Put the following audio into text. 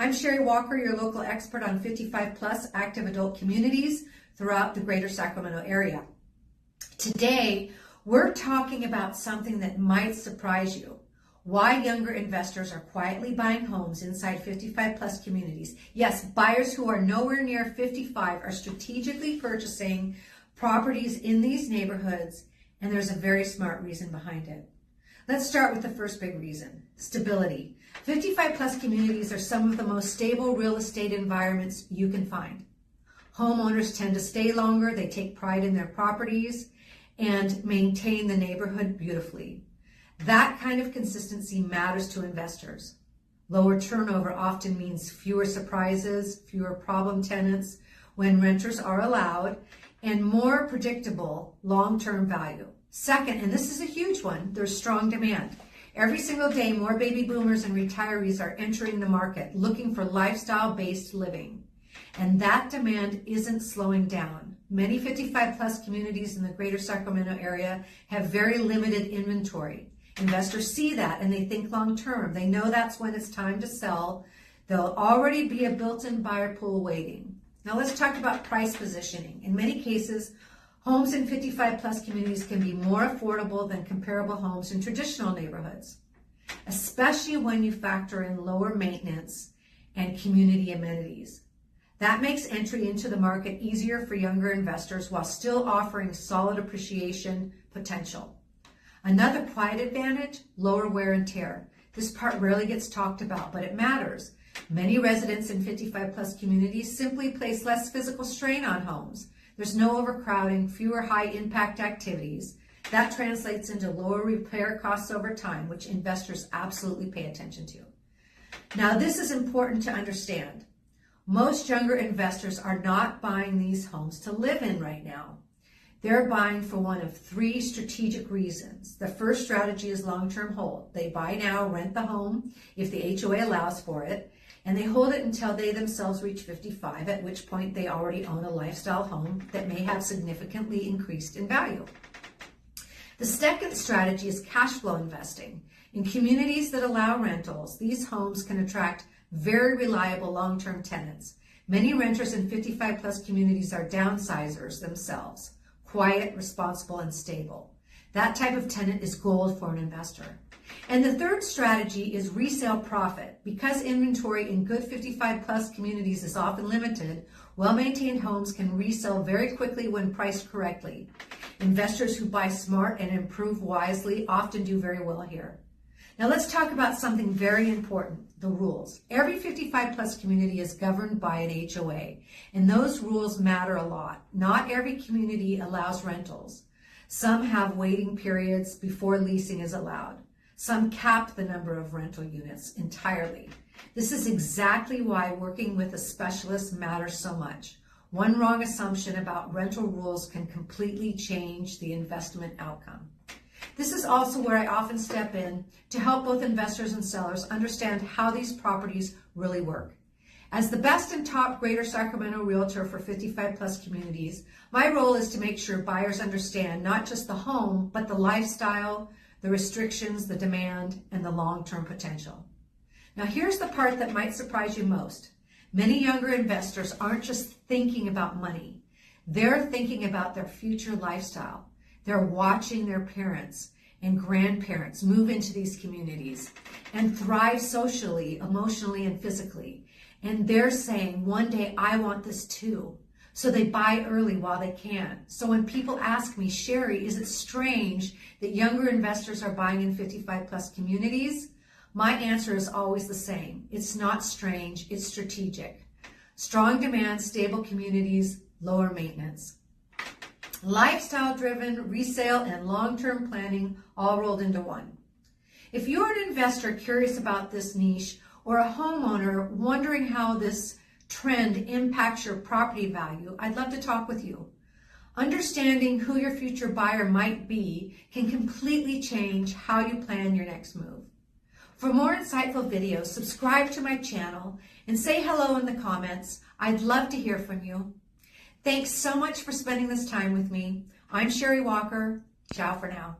I'm Sherri Walker, your local expert on 55 plus active adult communities throughout the greater Sacramento area. Today, we're talking about something that might surprise you. Why younger investors are quietly buying homes inside 55 plus communities. Yes, buyers who are nowhere near 55 are strategically purchasing properties in these neighborhoods, and there's a very smart reason behind it. Let's start with the first big reason, stability. 55 plus communities are some of the most stable real estate environments you can find. Homeowners tend to stay longer, they take pride in their properties, and maintain the neighborhood beautifully. That kind of consistency matters to investors. Lower turnover often means fewer surprises, fewer problem tenants when renters are allowed, and more predictable long-term value. Second, and this is a huge one, there's strong demand. Every single day, more baby boomers and retirees are entering the market looking for lifestyle-based living. And that demand isn't slowing down. Many 55 plus communities in the greater Sacramento area have very limited inventory. Investors see that and they think long-term. They know that's when it's time to sell. There'll already be a built-in buyer pool waiting. Now let's talk about price positioning. In many cases, homes in 55 plus communities can be more affordable than comparable homes in traditional neighborhoods, especially when you factor in lower maintenance and community amenities. That makes entry into the market easier for younger investors while still offering solid appreciation potential. Another quiet advantage, lower wear and tear. This part rarely gets talked about, but it matters. Many residents in 55 plus communities simply place less physical strain on homes. There's no overcrowding, fewer high-impact activities. That translates into lower repair costs over time, which investors absolutely pay attention to. Now, this is important to understand. Most younger investors are not buying these homes to live in right now. They're buying for one of three strategic reasons. The first strategy is long-term hold. They buy now, rent the home if the HOA allows for it, and they hold it until they themselves reach 55, at which point they already own a lifestyle home that may have significantly increased in value. The second strategy is cash flow investing. In communities that allow rentals, these homes can attract very reliable long-term tenants. Many renters in 55 plus communities are downsizers themselves, quiet, responsible, and stable. That type of tenant is gold for an investor. And the third strategy is resale profit. Because inventory in good 55 plus communities is often limited, well-maintained homes can resell very quickly when priced correctly. Investors who buy smart and improve wisely often do very well here. Now let's talk about something very important, the rules. Every 55 plus community is governed by an HOA, and those rules matter a lot. Not every community allows rentals. Some have waiting periods before leasing is allowed. Some cap the number of rental units entirely. This is exactly why working with a specialist matters so much. One wrong assumption about rental rules can completely change the investment outcome. This is also where I often step in to help both investors and sellers understand how these properties really work. As the best and top greater Sacramento realtor for 55 plus communities, my role is to make sure buyers understand not just the home, but the lifestyle, the restrictions, the demand, and the long-term potential. Now here's the part that might surprise you most. Many younger investors aren't just thinking about money. They're thinking about their future lifestyle. They're watching their parents and grandparents move into these communities and thrive socially, emotionally, and physically. And they're saying, one day I want this too. So they buy early while they can. So when people ask me, Sherri, is it strange that younger investors are buying in 55 plus communities? My answer is always the same. It's not strange, it's strategic. Strong demand, stable communities, lower maintenance. Lifestyle-driven, resale, and long-term planning all rolled into one. If you're an investor curious about this niche or a homeowner wondering how this trend impacts your property value, I'd love to talk with you. Understanding who your future buyer might be can completely change how you plan your next move. For more insightful videos, subscribe to my channel and say hello in the comments. I'd love to hear from you. Thanks so much for spending this time with me. I'm Sherri Walker. Ciao for now.